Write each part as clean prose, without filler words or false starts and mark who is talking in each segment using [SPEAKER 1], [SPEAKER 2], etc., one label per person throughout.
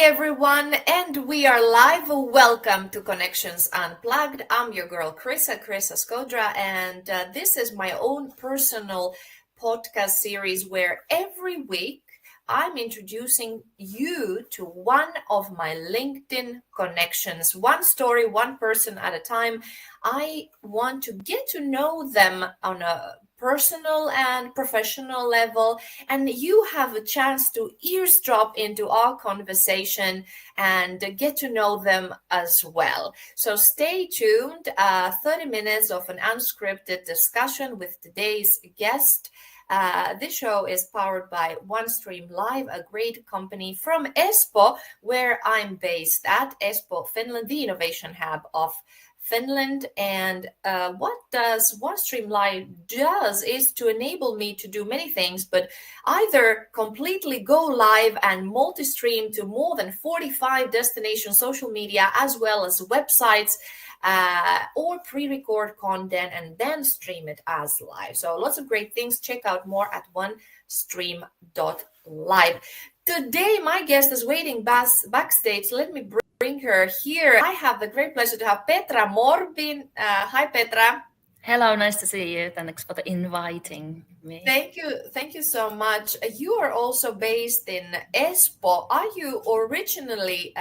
[SPEAKER 1] everyone, and we are live. Welcome to Connections Unplugged. I'm your girl, Krissa Skodra, and this is my own personal podcast series where every week I'm introducing you to one of my LinkedIn connections, one story, one person at a time. I want to get to know them on a personal and professional level, and you have a chance to eavesdrop into our conversation and get to know them as well. So stay tuned, 30 minutes of an unscripted discussion with today's guest. This show is powered by OneStream Live, a great company from Espoo, where I'm based at Espoo, Finland, the innovation hub of Finland. And what does OneStream Live does is to enable me to do many things, but either completely go live and multi-stream to more than 45 destination social media, as well as websites, or pre-record content and then stream it as live. So lots of great things. Check out more at onestream.live. Today, my guest is waiting backstage. Let me bring her here. I have the great pleasure to have Petra Morbin. Hi, Petra.
[SPEAKER 2] Hello, nice to see you. Thanks for inviting me.
[SPEAKER 1] Thank you so much. You are also based in Espoo. Are you originally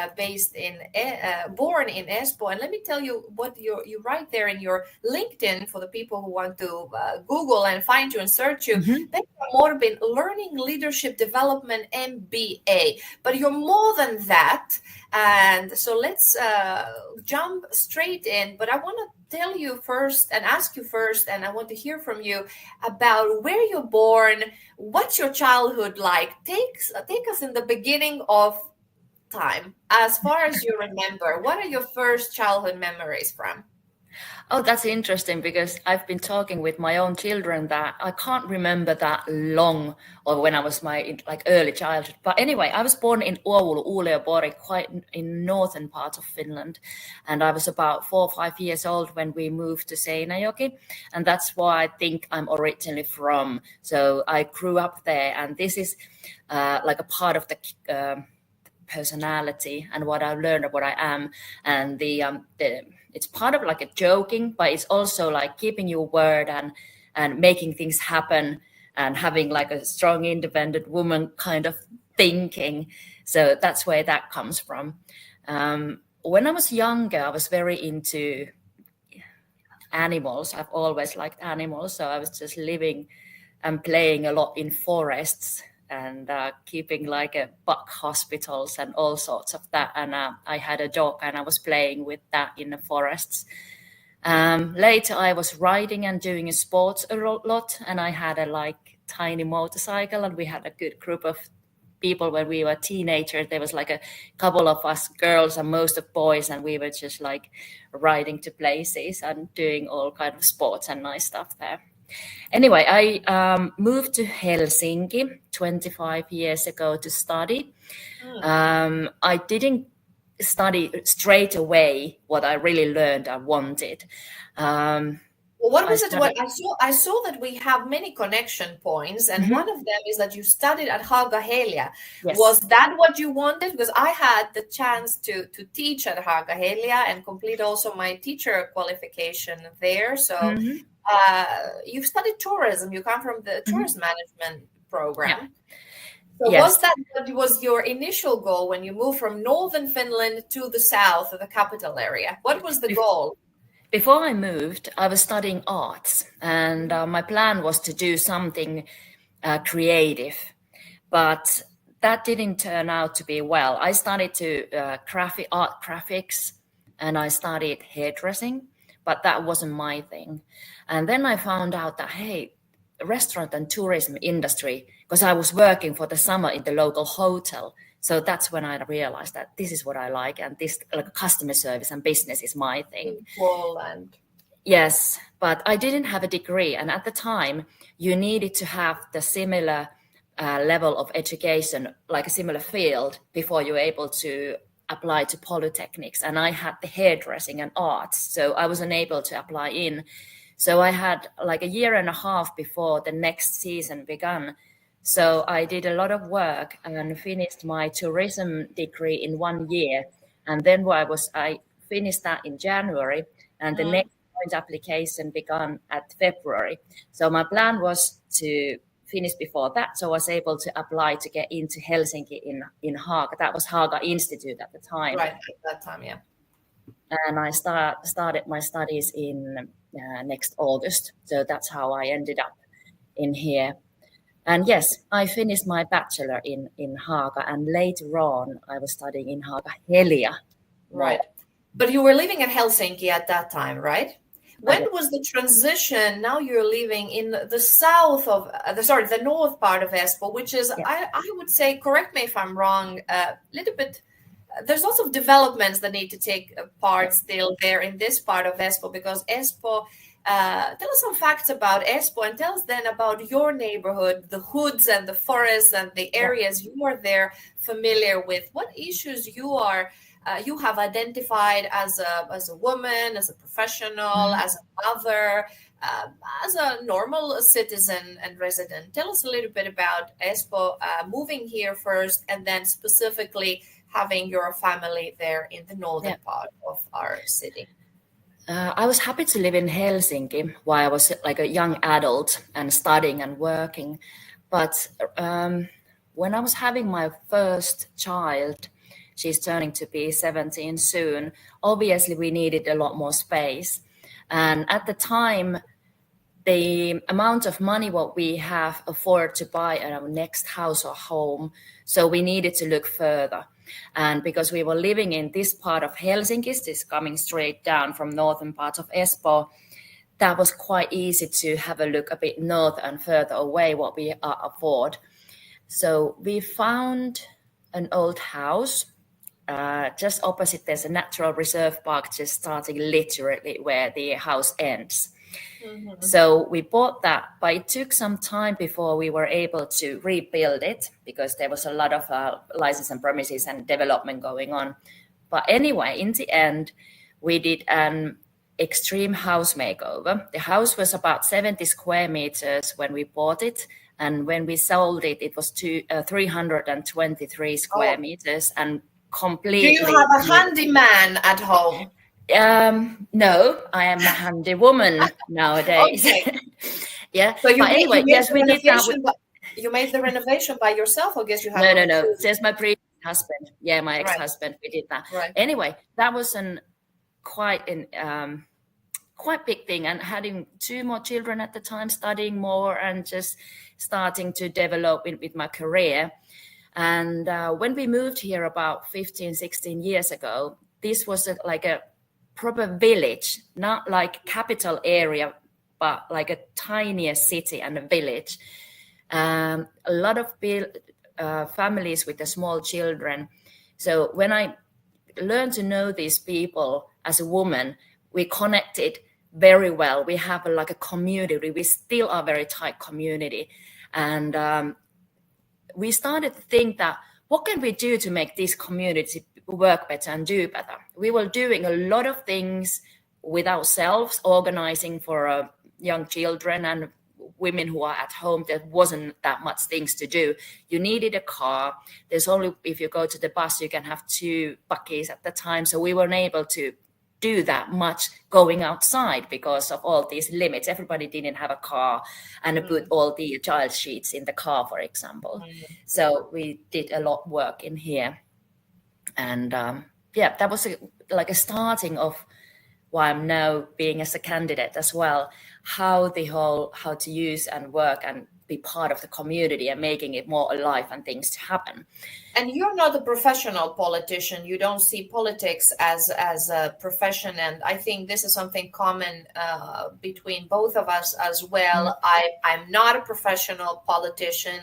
[SPEAKER 1] born in Espoo? And let me tell you what you write there in your LinkedIn for the people who want to Google and find you and search you. Petra Morbin, Learning Leadership Development MBA. But you're more than that. And so let's jump straight in. But I want to tell you first and ask you first, and I want to hear from you about where you're born, what's your childhood like. Take us in the beginning of time, as far as you remember. What are your first childhood memories from?
[SPEAKER 2] Oh, that's interesting, because I've been talking with my own children that I can't remember that long, or when I was my early childhood. But anyway, I was born in Oulu, Uleåborg, quite in northern part of Finland, and I was about 4 or 5 years old when we moved to Seinäjoki, and that's where I think I'm originally from. So I grew up there, and this is like a part of the personality and what I learned of what I am, and it's part of like a joking, but it's also like keeping your word and making things happen and having like a strong, independent woman kind of thinking. So that's where that comes from. When I was younger, I was very into animals. I've always liked animals. So I was just living and playing a lot in forests and keeping like a bug hospitals and all sorts of that. And I had a dog and I was playing with that in the forests. Later, I was riding and doing sports a lot. And I had a tiny motorcycle, and we had a good group of people when we were teenagers. There was like a couple of us girls and most of boys, and we were just like riding to places and doing all kind of sports and nice stuff there. Anyway, I moved to Helsinki 25 years ago to study. I didn't study straight away what I really learned I wanted.
[SPEAKER 1] What was it? What I saw that we have many connection points, and one of them is that you studied at Haaga-Helia. Yes. Was that what you wanted? Because I had the chance to teach at Haaga-Helia and complete also my teacher qualification there. So you've studied tourism. You come from the tourism management program. Yeah. So yes. Was that what was your initial goal when you moved from northern Finland to the south of the capital area? What was the goal?
[SPEAKER 2] Before I moved, I was studying arts, and my plan was to do something creative, but that didn't turn out to be well. I started to art graphics, and I studied hairdressing, but that wasn't my thing. And then I found out that, hey, restaurant and tourism industry, because I was working for the summer in the local hotel. So that's when I realized that this is what I like, and this customer service and business is my thing.
[SPEAKER 1] Poland.
[SPEAKER 2] Yes, but I didn't have a degree, and at the time you needed to have the similar level of education, like a similar field, before you were able to apply to polytechnics. And I had the hairdressing and arts, so I wasn't able to apply in. So I had like a year and a half before the next season began So I did a lot of work and finished my tourism degree in 1 year. And then I finished that in January, and the
[SPEAKER 1] Mm.
[SPEAKER 2] next point application began at February. So my plan was to finish before that, so I was able to apply to get into Helsinki in Haga. That was Haga Institute at the time.
[SPEAKER 1] Right, at that time, yeah.
[SPEAKER 2] And I started my studies in next August. So that's how I ended up in here. And yes, I finished my bachelor in Haga, and later on I was studying in Haga Helia
[SPEAKER 1] Right.
[SPEAKER 2] more.
[SPEAKER 1] But you were living in Helsinki at that time, right?
[SPEAKER 2] I
[SPEAKER 1] When
[SPEAKER 2] was,
[SPEAKER 1] was the transition? Now you're living in the south of the north part of Espoo, which is,
[SPEAKER 2] yeah,
[SPEAKER 1] I would say, correct me if I'm wrong, a little bit. There's lots of developments that need to take
[SPEAKER 2] yeah,
[SPEAKER 1] part still there in this part of Espoo, because Espoo. Tell us some facts about Espoo, and tell us then about your neighborhood, the hoods and the forests and the
[SPEAKER 2] yeah.
[SPEAKER 1] areas you are there familiar with. What issues you have identified as a woman, as a professional,
[SPEAKER 2] Mhm.
[SPEAKER 1] as a mother, uh, as a normal citizen and resident. Tell us a little bit about Espoo, moving here first, and then specifically having your family there in the northern
[SPEAKER 2] Yeah.
[SPEAKER 1] part of our city.
[SPEAKER 2] I was happy to live in Helsinki while I was like a young adult and studying and working. But when I was having my first child, she's turning to be 17 soon, obviously we needed a lot more space. And at the time, the amount of money what we have afford to buy our next house or home, so we needed to look further. And because we were living in this part of Helsinki, this coming straight down from northern part of Espoo, that was quite easy to have a look a bit north and further away what we afford. So we found an old house. Just opposite, there's a natural reserve park just starting literally where the house ends.
[SPEAKER 1] Mhm.
[SPEAKER 2] So we bought that, but it took some time before we were able to rebuild it because there was a lot of license and premises and development going on. But anyway, in the end, we did an extreme house makeover. The house was about 70 square meters when we bought it. And when we sold it, it was 323 square
[SPEAKER 1] Oh,
[SPEAKER 2] meters and
[SPEAKER 1] do you
[SPEAKER 2] completely
[SPEAKER 1] have a
[SPEAKER 2] new.
[SPEAKER 1] handyman at home?
[SPEAKER 2] No, I am a handy woman nowadays.
[SPEAKER 1] Okay,
[SPEAKER 2] Yeah,
[SPEAKER 1] so
[SPEAKER 2] but
[SPEAKER 1] you
[SPEAKER 2] anyway,
[SPEAKER 1] made
[SPEAKER 2] yes,
[SPEAKER 1] the
[SPEAKER 2] we did that.
[SPEAKER 1] renovation, but you made the renovation by yourself, or guess you have
[SPEAKER 2] No, no,
[SPEAKER 1] a
[SPEAKER 2] no.
[SPEAKER 1] crew?
[SPEAKER 2] Just my previous husband. Yeah, my
[SPEAKER 1] Right,
[SPEAKER 2] ex-husband. We did that.
[SPEAKER 1] right.
[SPEAKER 2] Anyway, that was an quite big thing, and having two more children at the time, studying more, and just starting to develop with my career. And when we moved here about 15, 16 years ago, this was like a proper village, not like capital area, but like a tinier city and a village. A lot of families with the small children. So when I learned to know these people as a woman, we connected very well. We have like a community. We still are a very tight community. And we started to think that what can we do to make this community work better and do better? We were doing a lot of things with ourselves, organizing for young children and women who are at home. There wasn't that much things to do. You needed a car. There's only, if you go to the bus, you can have two buggies at the time. So we weren't able to do that much going outside because of all these limits. Everybody didn't have a car and put
[SPEAKER 1] Mm,
[SPEAKER 2] all the child sheets in the car, for example.
[SPEAKER 1] mm.
[SPEAKER 2] So we did a lot of work in here. And yeah, that was like a starting of why I'm now being as a candidate as well, how to use and work and be part of the community and making it more alive and things to happen.
[SPEAKER 1] And you're not a professional politician. You don't see politics as a profession, and I think this is something common between both of us as
[SPEAKER 2] Mm.
[SPEAKER 1] well. I'm not a professional politician.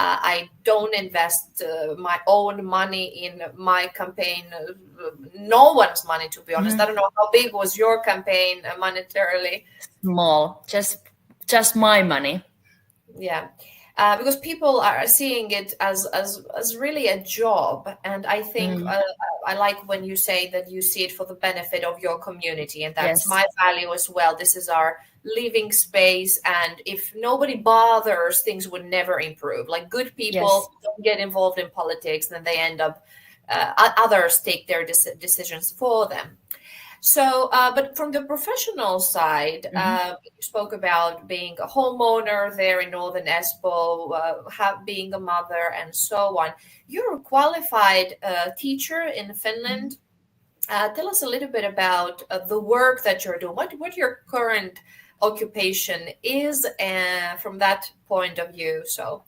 [SPEAKER 1] I don't invest my own money in my campaign. No one's money, to be honest. I
[SPEAKER 2] Mhm.
[SPEAKER 1] don't know how big was your campaign monetarily.
[SPEAKER 2] Small, just my money.
[SPEAKER 1] Yeah, because people are seeing it as really a job, and I think
[SPEAKER 2] Mm.
[SPEAKER 1] I like when you say that you see it for the benefit of your community, and that's
[SPEAKER 2] Yes.
[SPEAKER 1] my value as well. This is our living space, and if nobody bothers, things would never improve. Like good people
[SPEAKER 2] Yes.
[SPEAKER 1] don't get involved in politics, then they end up others take their decisions for them. So, but from the professional side,
[SPEAKER 2] Mhm.
[SPEAKER 1] you spoke about being a homeowner there in Northern Espoo, being a mother, and so on. You're a qualified teacher in
[SPEAKER 2] Mhm.
[SPEAKER 1] Finland. Tell us a little bit about the work that you're doing. What your current occupation is, from that point of view. So,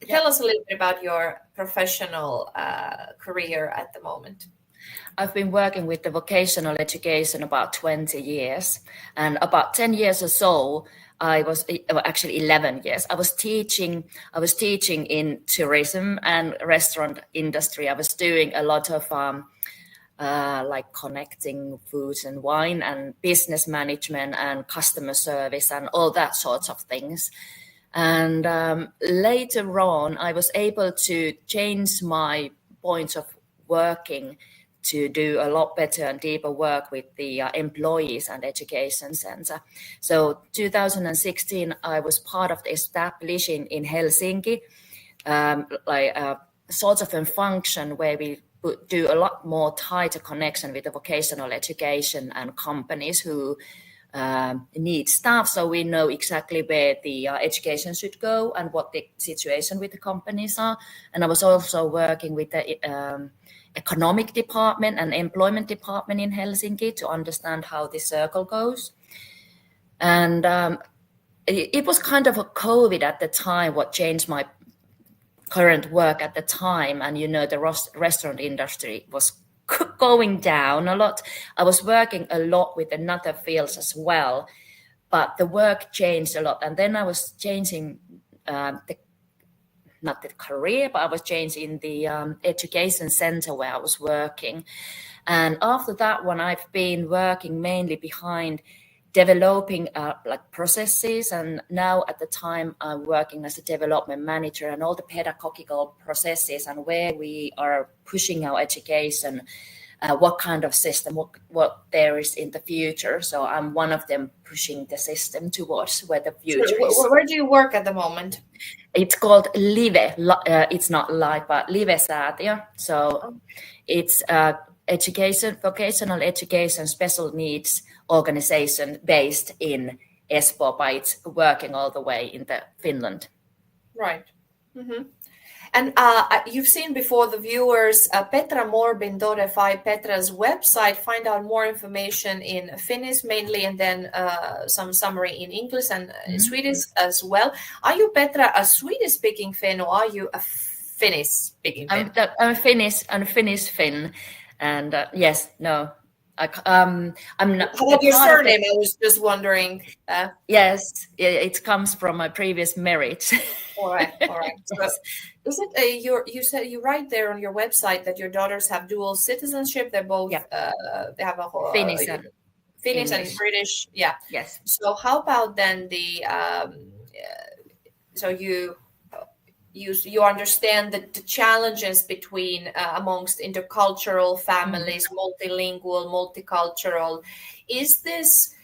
[SPEAKER 2] Yeah.
[SPEAKER 1] tell us a little bit about your professional career at the moment.
[SPEAKER 2] I've been working with the vocational education about 20 years, and about 10 years or so, actually 11 years. I was teaching in tourism and restaurant industry. I was doing a lot of like connecting foods and wine and business management and customer service and all that sorts of things. And later on, I was able to change my points of working to do a lot better and deeper work with the employees and education center. So 2016, I was part of the establishing in Helsinki, like a sort of a function where we would do a lot more tighter connection with the vocational education and companies who need staff, so we know exactly where the education should go and what the situation with the companies are. And I was also working with the economic department and employment department in Helsinki to understand how the circle goes. And it was kind of a COVID at the time what changed my current work at the time. And the restaurant industry was going down a lot. I was working a lot with another fields as well, but the work changed a lot. And then I was changing not the career, but I was changing the education center where I was working. And after that one, I've been working mainly behind developing like processes. And now at the time, I'm working as a development manager and all the pedagogical processes and where we are pushing our education, what kind of system, what there is in the future. So I'm one of them pushing the system towards where the future is.
[SPEAKER 1] Where do you work at the moment?
[SPEAKER 2] It's called Live. It's not live, but Live-säätiö. So it's vocational education special needs organization based in Espoo, but it's working all the way in the Finland.
[SPEAKER 1] Right. Mm-hmm. And you've seen before, the viewers, Petra Morbin.fi, Petra's website. Find out more information in Finnish mainly, and then some summary in English and in Swedish as well. Are you, Petra, a Swedish-speaking Finn, or are you a Finnish-speaking Finn?
[SPEAKER 2] I'm Finnish Finn, and yes, no. I'm not.
[SPEAKER 1] How about your surname? I was just wondering.
[SPEAKER 2] Yes, it comes from my previous marriage.
[SPEAKER 1] All right. So, is it you said you write there on your website that your daughters have dual citizenship? They're both they have a whole
[SPEAKER 2] Finnish
[SPEAKER 1] and British. Yeah.
[SPEAKER 2] Yes.
[SPEAKER 1] So how about then the so you understand the challenges between amongst intercultural families, multilingual, multicultural. Is this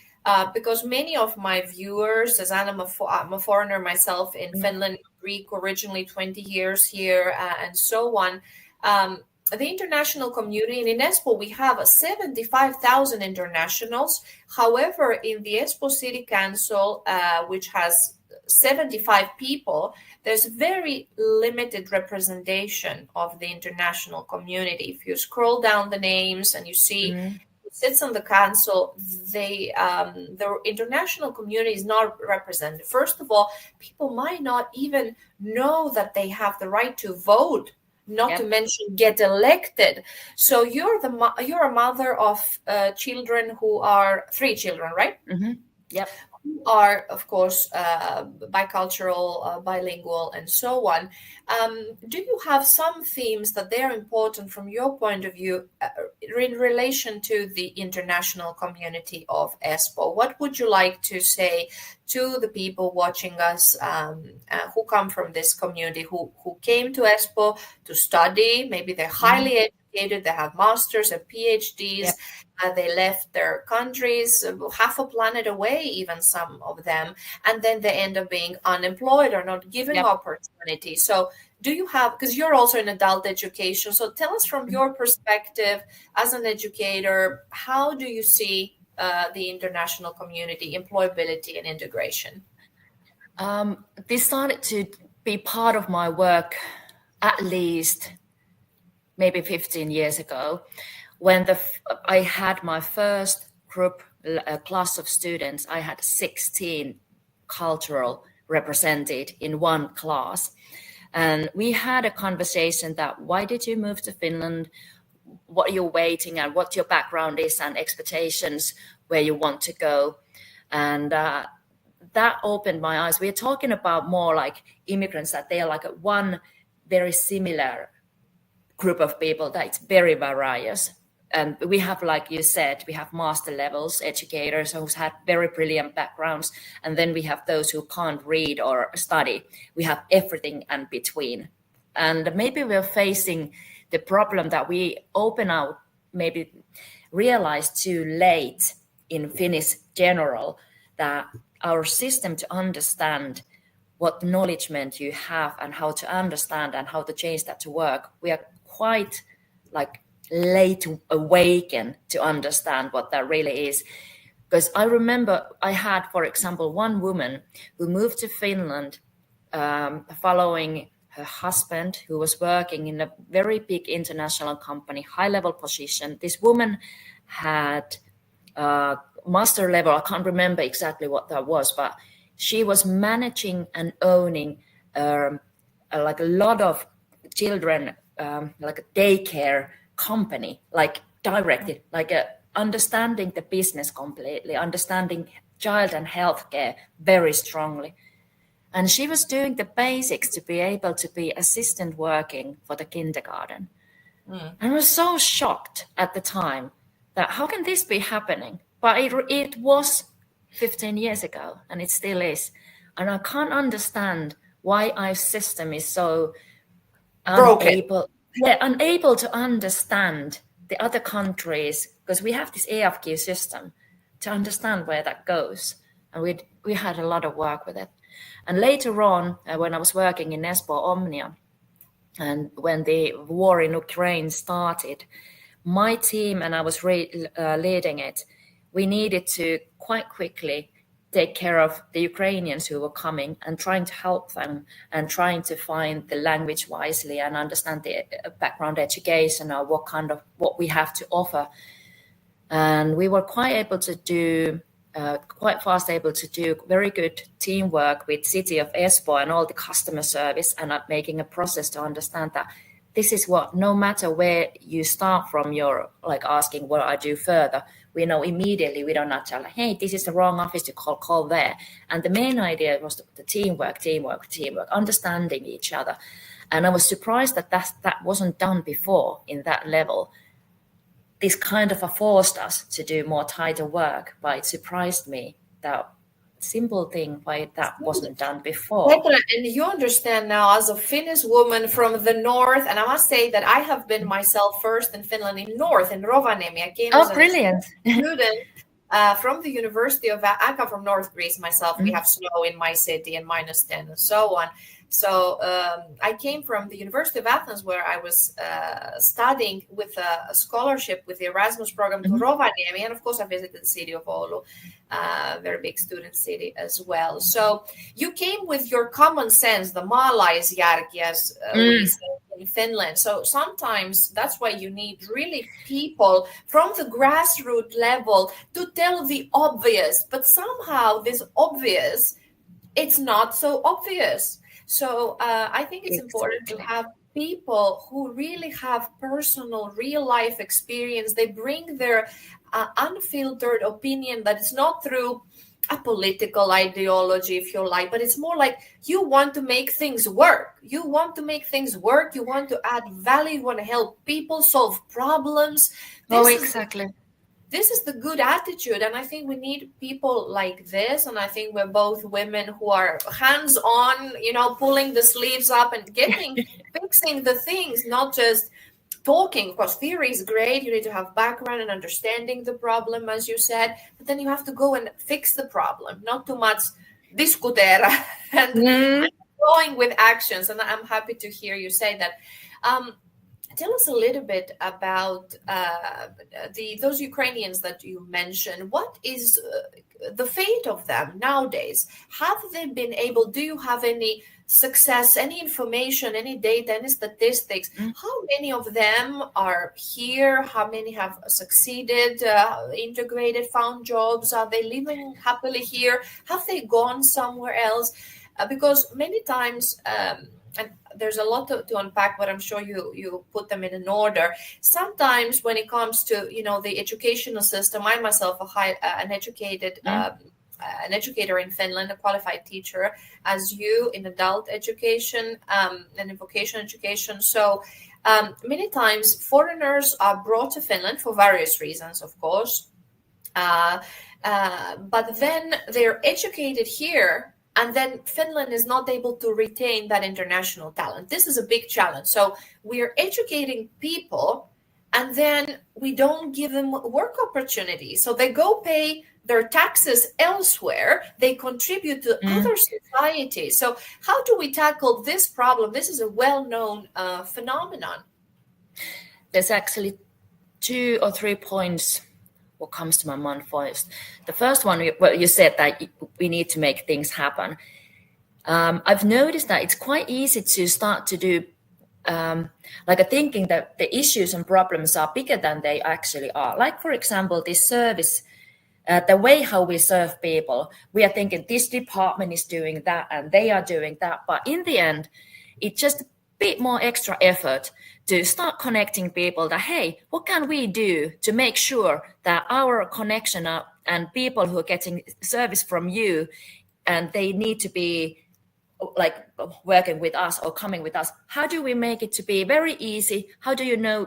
[SPEAKER 1] because many of my viewers, as I'm a foreigner myself in Finland, Greek originally, 20 years here, and so on. The international community in Espoo, we have 75,000 internationals. However, in the Espoo City Council, which has 75 people, there's very limited representation of the international community. If you scroll down the names and you see who sits on the council, the international community is not represented. First of all, people might not even know that they have the right to vote, not to mention get elected. So you're a mother of children who are 3 children, right?
[SPEAKER 2] Mm-hmm. Yep.
[SPEAKER 1] Are, of course, bicultural, bilingual, and so on. Do you have some themes that they're important from your point of view in relation to the international community of Espoo? What would you like to say to the people watching us who come from this community, who came to Espoo to study? Maybe they're highly educated educated, they have masters and PhDs. They left their countries half a planet away, even some of them, and then they end up being unemployed or not given opportunity. So do you have, because you're also in adult education, so tell us from your perspective as an educator, how do you see the international community, employability and integration?
[SPEAKER 2] This started to be part of my work at least maybe 15 years ago, when I had my first group, a class of students. I had 16 cultural represented in one class. And we had a conversation that, why did you move to Finland? What you're waiting and what your background is and expectations, where you want to go. And that opened my eyes. We're talking about more like immigrants, that they are like one very similar group of people that's very various. And we have, like you said, we have master levels educators who's had very brilliant backgrounds. And then we have those who can't read or study. We have everything in between. And maybe we're facing the problem that we maybe realize too late in Finnish general, that our system to understand what knowledge you have and how to understand and how to change that to work, we are quite like late to awaken to understand what that really is. Because I remember I had, for example, one woman who moved to Finland following her husband, who was working in a very big international company, high-level position. This woman had master level, I can't remember exactly what that was, but she was managing and owning like a lot of children, like a daycare company, like directed, like understanding the business completely, understanding child and healthcare very strongly. And she was doing the basics to be able to be assistant working for the kindergarten. And I was so shocked at the time that how can this be happening? But it was 15 years ago, and it still is. And I can't understand why our system is so unable to understand the other countries, because we have this AFQ system to understand where that goes. And we had a lot of work with it. And later on, when I was working in Espoo Omnia, and when the war in Ukraine started, my team and I was leading it, we needed to quite quickly take care of the Ukrainians who were coming and trying to help them and trying to find the language wisely and understand the background education or what we have to offer. And we were quite fast able to do very good teamwork with City of Espoo and all the customer service, and making a process to understand that this is what, no matter where you start from, you're like asking what I do further. We know immediately, we don't not tell, hey, this is the wrong office to call there. And the main idea was the teamwork, understanding each other. And I was surprised that wasn't done before in that level. This kind of forced us to do more tighter work, but it surprised me that simple thing why that wasn't done before.
[SPEAKER 1] Petra, and you understand now, as a Finnish woman from the north, and I must say that I have been myself first in Finland in north, in Rovaniemi. I came as
[SPEAKER 2] brilliant.
[SPEAKER 1] a student from the University of, I come from North Greece myself. We have snow in my city and -10 and so on. So I came from the University of Athens, where I was studying with a scholarship with the Erasmus program to Rovaniemi. And of course, I visited the city of Oulu, very big student city as well. So you came with your common sense, the maalaisjärki, as we say in Finland. So sometimes that's why you need really people from the grassroots level to tell the obvious. But somehow this obvious, it's not so obvious. So I think it's important to have people who really have personal, real life experience. They bring their unfiltered opinion, that it's not through a political ideology, if you like, but it's more like you want to make things work. You want to make things work. You want to add value. You want to help people solve problems.
[SPEAKER 2] Exactly.
[SPEAKER 1] This is the good attitude, and I think we need people like this. And I think we're both women who are hands-on, pulling the sleeves up and fixing the things, not just talking. Of course, theory is great. You need to have background and understanding the problem, as you said, but then you have to go and fix the problem, not too much discutera and
[SPEAKER 2] Mm.
[SPEAKER 1] going with actions. And I'm happy to hear you say that. Tell us a little bit about those Ukrainians that you mentioned. What is the fate of them nowadays? Have they been able? Do you have any success, any information, any data, any statistics? How many of them are here? How many have succeeded, integrated, found jobs? Are they living happily here? Have they gone somewhere else? Because many times, and there's a lot to unpack, but I'm sure you put them in an order. Sometimes when it comes to the educational system, I myself an educator in Finland, a qualified teacher, as you in adult education and in vocational education. So many times foreigners are brought to Finland for various reasons, of course, but then they're educated here. And then Finland is not able to retain that international talent. This is a big challenge. So we're educating people, and then we don't give them work opportunities. So they go pay their taxes elsewhere. They contribute to other societies. So how do we tackle this problem? This is a well-known phenomenon.
[SPEAKER 2] There's actually 2 or 3 points what comes to my mind first. The first one, you said that we need to make things happen. I've noticed that it's quite easy to start to do thinking that the issues and problems are bigger than they actually are. Like, for example, this service, the way how we serve people, we are thinking this department is doing that and they are doing that. But in the end, it's just a bit more extra effort to start connecting people that, hey, what can we do to make sure that our connection and people who are getting service from you and they need to be like working with us or coming with us, how do we make it to be very easy? How do you know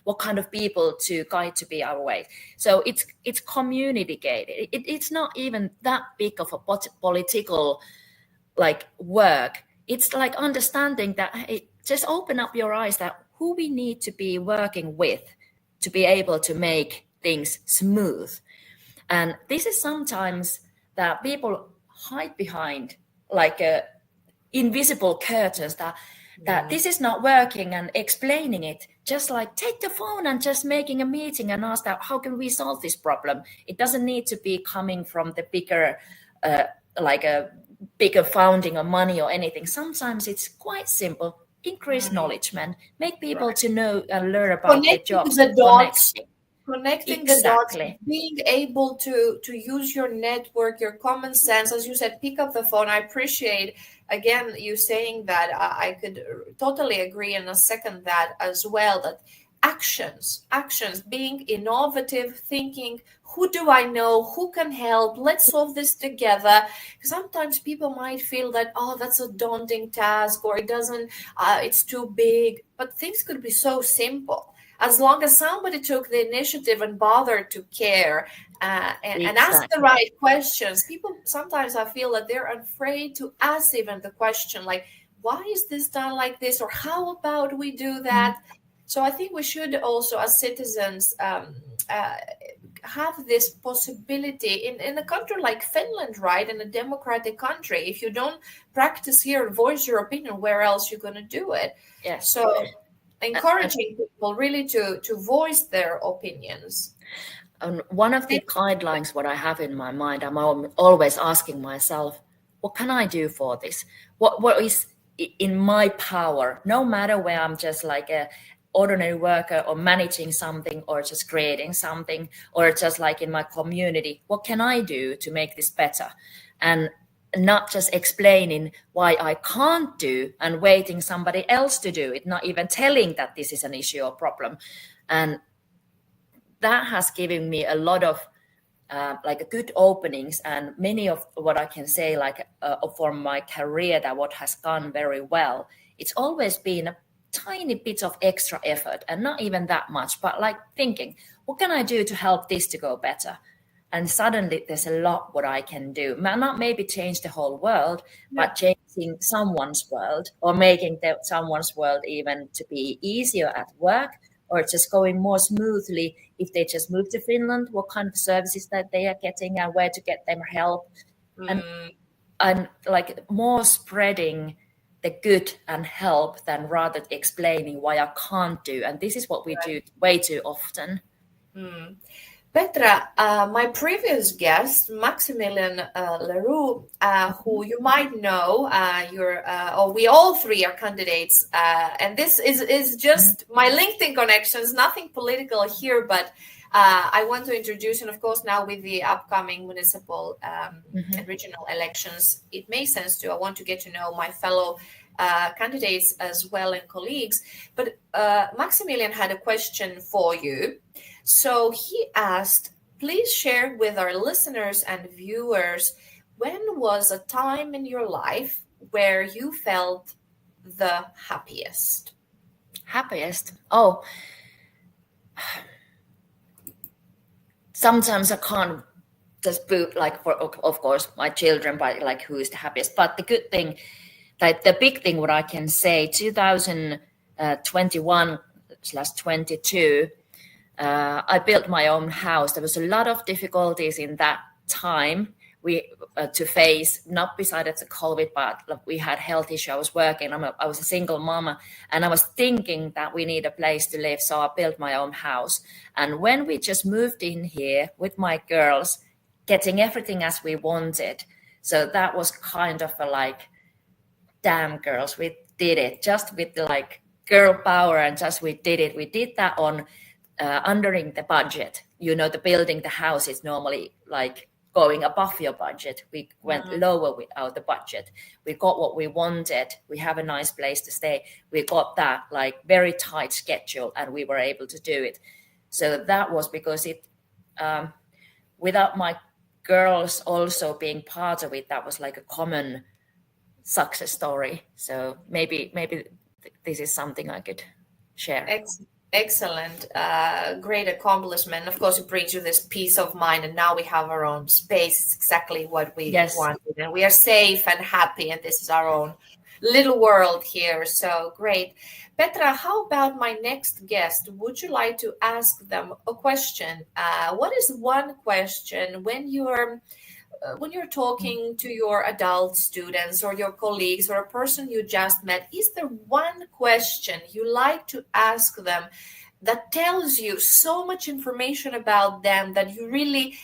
[SPEAKER 2] what kind of people to guide to be our way? So it's communicated. It's not even that big of a political work. It's like understanding that, hey, just open up your eyes that who we need to be working with to be able to make things smooth. And this is sometimes that people hide behind invisible curtains that this is not working and explaining it. Just like take the phone and just making a meeting and ask that how can we solve this problem? It doesn't need to be coming from the bigger bigger founding of money or anything. Sometimes it's quite simple. Increase knowledge, man. Make people to know and learn about their jobs.
[SPEAKER 1] Connecting the dots, being able to use your network, your common sense. As you said, pick up the phone. I appreciate, again, you saying that. I could totally agree and second that as well, that actions, being innovative, thinking, who do I know, who can help, let's solve this together. Sometimes people might feel that, oh, that's a daunting task, or it's too big, but things could be so simple as long as somebody took the initiative and bothered to care and ask the right questions. People sometimes, I feel that they're afraid to ask even the question like, why is this done like this, or how about we do that? So I think we should also, as citizens, have this possibility in a country like Finland, right? In a democratic country, if you don't practice here and voice your opinion, where else you're going to do it?
[SPEAKER 2] Yes.
[SPEAKER 1] So encouraging people really to voice their opinions.
[SPEAKER 2] One of the guidelines what I have in my mind, I'm always asking myself, what can I do for this? What is in my power? No matter where I'm just like a ordinary worker or managing something or just creating something or just like in my community, what can I do to make this better? And not just explaining why I can't do and waiting somebody else to do it, not even telling that this is an issue or problem. And that has given me a lot of good openings, and many of what I can say for my career that what has gone very well, it's always been a tiny bit of extra effort and not even that much, but like thinking, what can I do to help this to go better? And suddenly there's a lot what I can do. Not maybe change the whole world, but change fixing someone's world or making someone's world even to be easier at work or just going more smoothly if they just move to Finland, what kind of services that they are getting and where to get them help. And like more spreading the good and help than rather explaining why I can't do. And this is what we do way too often.
[SPEAKER 1] Petra, my previous guest, Maximilian Leroux, who you might know, we all three are candidates, and this is just my LinkedIn connections, nothing political here, but I want to introduce, and of course now with the upcoming municipal and regional elections, it makes sense to, I want to get to know my fellow candidates as well and colleagues. But Maximilian had a question for you. So he asked, please share with our listeners and viewers, when was a time in your life where you felt the happiest?
[SPEAKER 2] Happiest? Oh, sometimes I can't just put like, for of course, my children, but like who is the happiest. But the good thing, like the big thing, what I can say, 2021/22, I built my own house. There was a lot of difficulties in that time to face, not besides the COVID, but we had health issues. I was working. I was a single mama, and I was thinking that we need a place to live. So I built my own house. And when we just moved in here with my girls, getting everything as we wanted, so that was kind of a like, damn girls, we did it just with the like girl power, and just we did it. We did that on undering the budget. The building the house is normally like going above your budget. We went lower without the budget. We got what we wanted. We have a nice place to stay. We got that like very tight schedule, and we were able to do it. So that was because it without my girls also being part of it, that was like a common success story. So maybe this is something I could share.
[SPEAKER 1] Excellent. Great accomplishment. Of course, it brings you this peace of mind, and now we have our own space. It's exactly what we wanted, and we are safe and happy, and this is our own little world here. So great. Petra, how about my next guest? Would you like to ask them a question? What is one question when you're talking to your adult students or your colleagues or a person you just met? Is there one question you like to ask them that tells you so much information about them that you really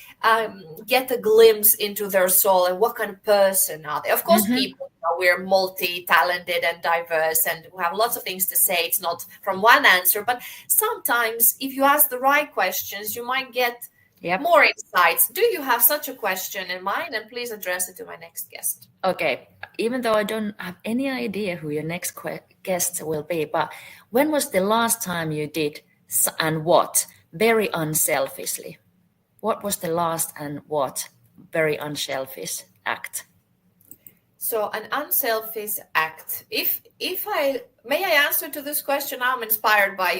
[SPEAKER 1] get a glimpse into their soul and what kind of person are they? Of course, people, we're multi-talented and diverse and we have lots of things to say. It's not from one answer, but sometimes if you ask the right questions, you might get more insights. Do you have such a question in mind? And please address it to my next guest.
[SPEAKER 2] Okay. Even though I don't have any idea who your next guest will be, but when was the last time you did and what very unselfishly? What was the last and what very unselfish act?
[SPEAKER 1] So an unselfish act. If I may I answer to this question, I'm inspired by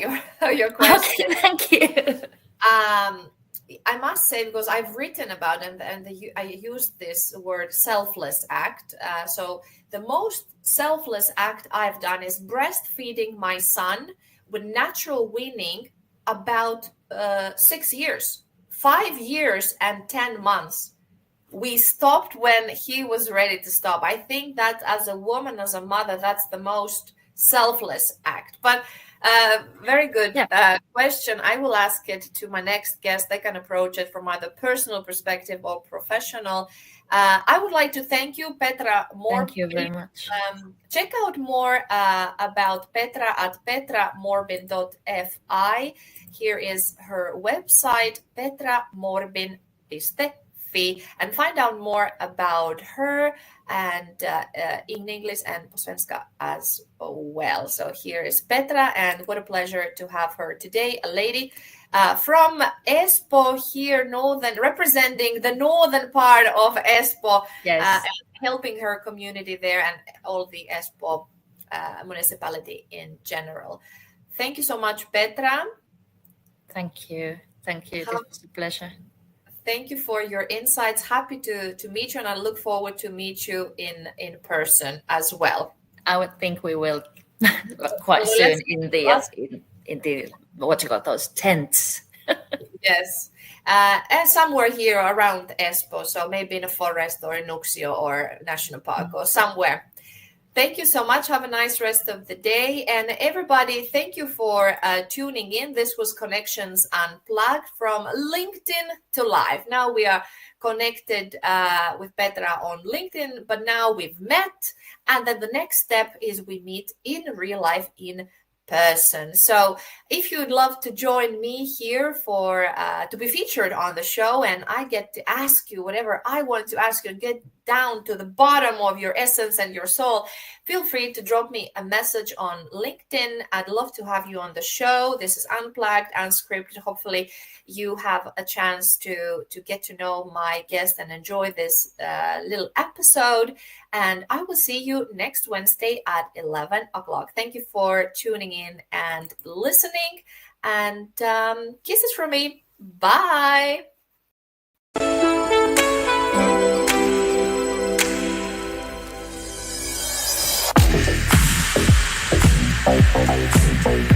[SPEAKER 1] your question.
[SPEAKER 2] Okay, thank you.
[SPEAKER 1] I must say, because I've written about it and I used this word selfless act. So the most selfless act I've done is breastfeeding my son with natural weaning about 6 years, 5 years and 10 months. We stopped when he was ready to stop. I think that as a woman, as a mother, that's the most selfless act. But very good question. I will ask it to my next guest. They can approach it from either personal perspective or professional. I would like to thank you, Petra Morbin.
[SPEAKER 2] Thank you very much.
[SPEAKER 1] Check out more about Petra at petramorbin.fi. Here is her website, petramorbin.fi, and find out more about her and in English and på svenska as well. So here is Petra, and what a pleasure to have her today, a lady from Espoo here, representing the northern part of Espoo, and helping her community there and all the Espoo municipality in general. Thank you so much, Petra.
[SPEAKER 2] Thank you. This was a pleasure.
[SPEAKER 1] Thank you for your insights. Happy to meet you, and I look forward to meet you in person as well.
[SPEAKER 2] I would think we will quite
[SPEAKER 1] Well,
[SPEAKER 2] soon in the what you call those tents.
[SPEAKER 1] yes. And somewhere here around Espoo, so maybe in a forest or in Nuxio or national park or somewhere. Thank you so much. Have a nice rest of the day. And everybody, thank you for tuning in. This was Connections Unplugged from LinkedIn to Live. Now we are connected with Petra on LinkedIn, but now we've met. And then the next step is we meet in real life in person. So if you'd love to join me here for to be featured on the show, and I get to ask you whatever I want to ask you and get down to the bottom of your essence and your soul, feel free to drop me a message on LinkedIn. I'd love to have you on the show. This is Unplugged, Unscripted. Hopefully you have a chance to get to know my guest and enjoy this little episode. And I will see you next Wednesday at 11 o'clock. Thank you for tuning in and listening. And kisses from me. Bye. Thank you.